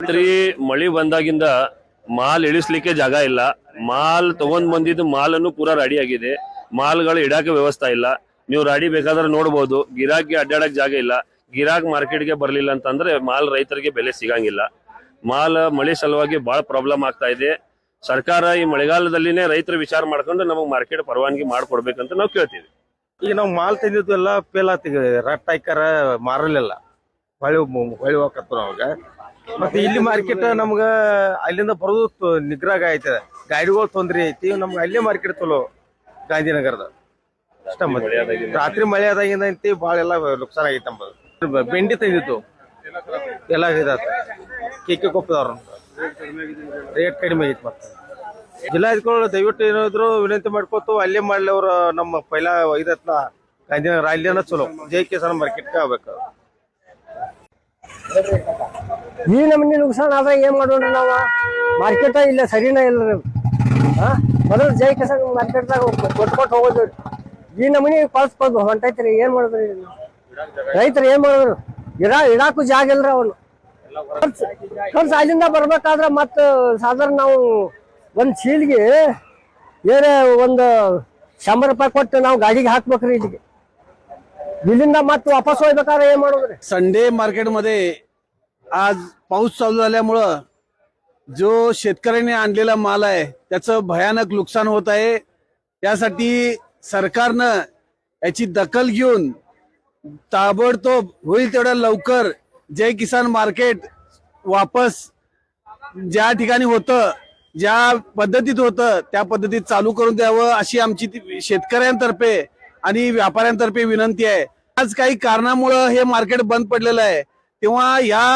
ಏನೈತ್ರಿ ಮಳಿ ಬಂದಾಗಿಂದ ಮಾಲ್ ಇಳಿಸ್ಲಿಕ್ಕೆ ಜಾಗ ಇಲ್ಲ. ಮಾಲ್ ತಗೊಂಡ್ ಬಂದಿದ್ದು ಮಾಲನ್ನು ಪೂರಾ ರೆಡಿ ಆಗಿದೆ. ಮಾಲ್ಗಳು ಇಡಾಕ ವ್ಯವಸ್ಥೆ ಇಲ್ಲ. ನೀವು ರಾಡಿ ಬೇಕಾದ್ರೆ ನೋಡ್ಬೋದು, ಗಿರಾಕಿ ಅಡ್ಡಾಡಕ್ ಜಾಗ ಇಲ್ಲ. ಗಿರಾಕ್ ಮಾರ್ಕೆಟ್ಗೆ ಬರ್ಲಿಲ್ಲ ಅಂತಂದ್ರೆ ಮಾಲ್ ರೈತರಿಗೆ ಬೆಲೆ ಸಿಗಂಗಿಲ್ಲ. ಮಾಲ್ ಮಳಿ ಸಲುವಾಗಿ ಬಹಳ ಪ್ರಾಬ್ಲಮ್ ಆಗ್ತಾ ಇದೆ. ಸರ್ಕಾರ ಈ ಮಳೆಗಾಲದಲ್ಲಿನೇ ರೈತರ ವಿಚಾರ ಮಾಡ್ಕೊಂಡು ನಮಗೆ ಮಾರ್ಕೆಟ್ ಪರವಾನಗಿ ಮಾಡ್ಕೊಡ್ಬೇಕಂತ ನಾವು ಕೇಳ್ತೀವಿ. ಈಗ ನಾವು ಮಾಲ್ ತಂದಿದ್ದು ಎಲ್ಲ ಫೇಲ್ ಆತಿಗೆ ರಟ್ ಹಾಕ್ಯಾರ, ಮಾರಲಿಲ್ಲ, ಹೊಳಿ ಹೋಗತ್ತ ಅವಾಗ. ಮತ್ತೆ ಇಲ್ಲಿ ಮಾರ್ಕೆಟ್ ನಮ್ಗ ಅಲ್ಲಿಂದ ಬರೋದು ನಿಗ್ರಾಗ ಐತೆ, ಗಾಡಿಗಳು ತೊಂದ್ರೆ ಐತಿ. ನಮ್ಗೆ ಅಲ್ಲೇ ಮಾರ್ಕೆಟ್ ಚಲೋ ಗಾಂಧಿನಗರದ ಅಷ್ಟ. ರಾತ್ರಿ ಮಳೆ ಆದಾಗಿಂದ ಐತಿ ಭಾಳ ಎಲ್ಲ ನುಕ್ಸಾನ ಆಗೈತೆ ನಮ್ಮದು. ಬೆಂಡಿ ತಂದಿತ್ತು ಎಲ್ಲ ಇದಾತ. ಕೇಕೆ ಕೊಪ್ಪದವ್ರ ರೇಟ್ ಕಡಿಮೆ ಐತಿ. ಮತ್ತೆ ಜಿಲ್ಲಾಧಿಕಾರಿಗಳು ದಯವಿಟ್ಟು ಏನಾದ್ರು ವಿನಂತಿ ಮಾಡ್ಕೊತು ಅಲ್ಲೇ ಮಾಡ್ಲಿ. ಅವ್ರ ನಮ್ಮ ಪೈಲ ಇದತ್ಲ ಗಾಂಧಿನಗರ ಅಲ್ಲಿನ ಚಲೋ ಜೈ ಕಿಸಾನ್ ಮಾರ್ಕೆಟ್ಗೆ ಆಗ್ಬೇಕು. ಈ ನಮ್ಗೆ ನುಕ್ಸಾನ್ ಆದ್ರೆ ಏನ್ ಮಾಡೋಣ ನಾವು? ಮಾರ್ಕೆಟ್ ಇಲ್ಲ, ಸರಿನೇ ಇಲ್ಲ. ಮೊದಲು ಜೈ ಕಿಸಾನ್ ಮಾರ್ಕೆಟ್ದಾಗ ಕೊಟ್ಕೊಟ್ಟು ಹೋಗೋದು. ಈ ನಮನಿ ಪಲ್ಸ್ ಹೊಂಟೈತ್ರಿ. ಏನ್ ಮಾಡಿದ್ರಿ ರೈತರು? ಏನ್ ಮಾಡಿದ್ರು? ಇಡಾಕು ಜಾಗ ಇಲ್ರಿ. ಅವನು ಖರ್ಚು ಅಲ್ಲಿಂದ ಬರ್ಬೇಕಾದ್ರೆ ಮತ್ತ ಸಾಧಾರಣ ನಾವು ಒಂದ್ ಚೀಲ್ಗೆ ಏನೇ ಒಂದು 100 ರೂಪಾಯಿ ಕೊಟ್ಟು ನಾವು ಗಾಡಿಗೆ हाकಬೇಕ್ರಿ. ಇಲ್ಲಿಗೆ इलिंद मत वापस होईಬೇಕಾದ್ರೆ ಏನ್ ಮಾಡೋದ್ರಿ? संडे मार्केट मध्ये आज पाऊस चालू झाल्यामुळे जो शेतकऱ्यांनी आणलेला माल आहे त्याचं भयानक नुकसान होत आहे. त्यासाठी सरकारनं याची दखल घेऊन ताबडतोब होईल तेवढ्या लवकर जय किसान मार्केट वापस ज्या ठिकाणी होतं, ज्या पद्धतीत होतं त्या पद्धतीत चालू करून द्यावं अशी आमची शेतकऱ्यांतर्फे आणि व्यापाऱ्यांतर्फे विनंती आहे. आज काही कारणामुळे हे मार्केट बंद पडलेलं आहे, तेव्हा या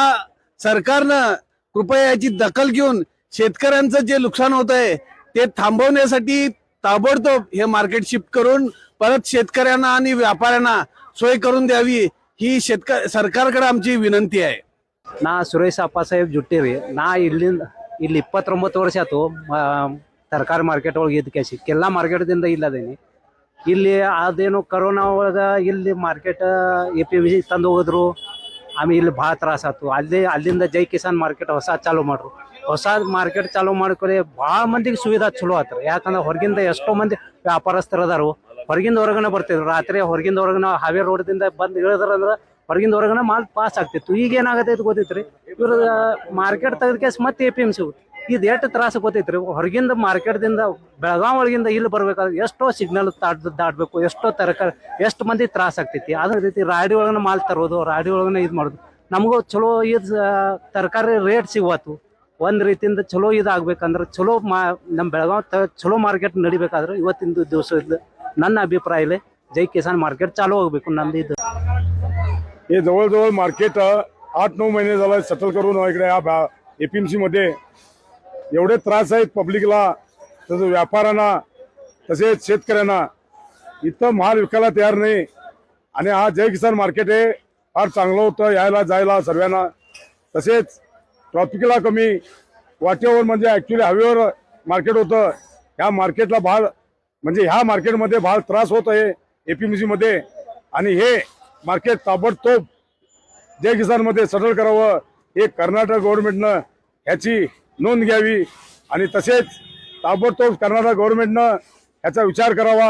सरकारनं कृपया याची दखल घेऊन शेतकऱ्यांचं जे नुकसान होत आहे ते थांबवण्यासाठी ताबडतोब हे मार्केट शिफ्ट करून परत शेतकऱ्यांना आणि व्यापाऱ्यांना सोय करून द्यावी ही सरकारकडे आमची विनंती आहे. ನಾ ಸುರೇಶ್ ಅಪ್ಪಾಸಾಹೇಬ್ ಜುಟ್ಟಿರಿ. ನಾ ಇಲ್ಲಿ 29 ವರ್ಷ ಆಯ್ತು ತರಕಾರಿ ಮಾರ್ಕೆಟ್ ಒಳಗೆ ಇದ್ದ ಕೇಸಿ ಕೆಲ್ಲ ಮಾರ್ಕೆಟ್ದಿಂದ ಇಲ್ಲದೇನಿ. ಇಲ್ಲಿ ಅದೇನು ಕರೋನಾ ಒಳಗೆ ಇಲ್ಲಿ ಮಾರ್ಕೆಟ್ APMC ತಂದು ಹೋಗಿದ್ರು. ಆಮೇಲೆ ಇಲ್ಲಿ ಭಾಳ ತ್ರಾಸ ಆಯ್ತು. ಅಲ್ಲಿಂದ ಜೈ ಕಿಸಾನ್ ಮಾರ್ಕೆಟ್ ಹೊಸ ಚಾಲೂ ಮಾಡ್ರು. ಹೊಸ ಮಾರ್ಕೆಟ್ ಚಾಲೂ ಮಾಡ್ಕೊಳ್ಳಿ ಭಾಳ ಮಂದಿಗೆ ಸುವಿಧಾ ಚಲೋ ಆತ್ರಿ. ಯಾಕಂದ್ರೆ ಹೊರಗಿಂದ ಎಷ್ಟೋ ಮಂದಿ ವ್ಯಾಪಾರಸ್ಥರು ಅದಾರು, ಹೊರಗಿಂದ ಹೊರಗನೆ ಬರ್ತಿದ್ರು. ರಾತ್ರಿ ಹೊರಗಿಂದ ಹೊರಗನ ಹಾವೇ ರೋಡ್ದಿಂದ ಬಂದು ಇಳಿದ್ರಂದ್ರೆ ಹೊರಗಿಂದ ಹೊರಗನ ಮಾಲ್ ಪಾಸ್ ಆಗ್ತಿತ್ತು. ಈಗ ಏನಾಗತ್ತೈತೆ ಗೊತ್ತೈತ್ರಿ, ಇವ್ರ ಮಾರ್ಕೆಟ್ ತೆಗೆದ ಕೇಸ್ ಮತ್ತೆ APMC ಇದು ಎಷ್ಟು ತ್ರಾಸ ಗೊತ್ತೈತ್ರಿ. ಹೊರಗಿಂದ ಮಾರ್ಕೆಟ್ದಿಂದ ಬೆಳಗಾವಿ ಒಳಗಿಂದ ಇಲ್ಲಿ ಬರ್ಬೇಕಾದ್ರೆ ಎಷ್ಟೋ ಸಿಗ್ನಲ್ ದಾಟಬೇಕು, ಎಷ್ಟೋ ತರಕಾರಿ ಎಷ್ಟು ಮಂದಿ ತ್ರಾಸ ಆಗ್ತೈತಿ. ಅದೇ ರೀತಿ ರಾಡಿ ಒಳಗನ ಮಾಲ್ ತರೋದು, ರಾಡಿ ಒಳಗನ ಇದು ಮಾಡೋದು. ನಮಗೂ ಚಲೋ ಇದು ತರಕಾರಿ ರೇಟ್ ಸಿಗುವತ್ತು. ಒಂದು ರೀತಿಯಿಂದ ಚಲೋ ಇದಾಗಬೇಕಂದ್ರೆ ಚಲೋ ನಮ್ಮ ಬೆಳಗಾವಿ ಚಲೋ ಮಾರ್ಕೆಟ್ ನಡಿಬೇಕಾದ್ರೆ ಇವತ್ತಿನ ದಿವಸದ ನನ್ನ ಅಭಿಪ್ರಾಯ ಇದೆ ಜೈ ಕಿಸಾನ್ मार्केट चालू होगಬೇಕು नंदी. हे जवळजवळ मार्केट 8-9 महिने झालं सेटल करून इकडे या APMC मध्ये एवढे त्रास आहेत पब्लिकला, तसं व्यापाऱ्यांना, तसेच शेतकऱ्यांना. इथं माल विकायला तयार नाही. आणि हा जय किसान मार्केट आहे फार चांगलं होतं यायला जायला सर्वांना. तसेच ट्रॉफिकला कमी, वाटेवर म्हणजे ॲक्च्युली हवेवर मार्केट होतं. ह्या मार्केटला भाळ म्हणजे ह्या मार्केटमध्ये भाळ त्रास होत आहे APMC मध्ये. आणि हे मार्केट ताबडतोब जय किसानमध्ये सेटल करावं. हे कर्नाटक गव्हर्नमेंटनं ह्याची नोंद घ्यावी आणि तसेच ताबडतोब कर्नाटक गव्हर्नमेंटनं ह्याचा विचार करावा.